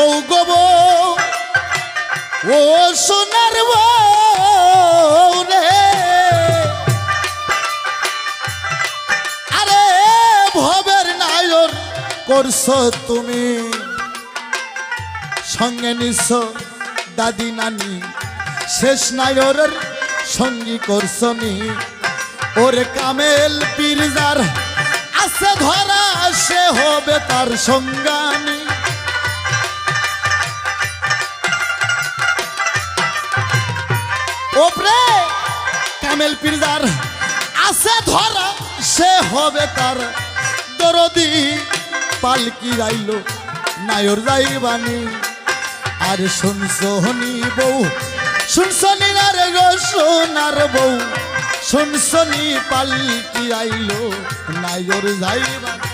বউ গো বউ ও সোনার বউ রে আরে ভবের নায়র করছো তুমি সঙ্গে নিছ দাদি নানি শেষ নায়রের সঙ্গী করছনি ওরে কামেল পীরজার আছে ধরা সে হবে তার সঙ্গানি ওপরে কামেল পীরজার আছে ধরা সে হবে তার দরদি পালকি রাইলো নায়র যাইবানি আর শুনছনি বউ শুনছনি না রে গো সোনার বউ শুনছনি পালকি আইলো নায়র যাইবানি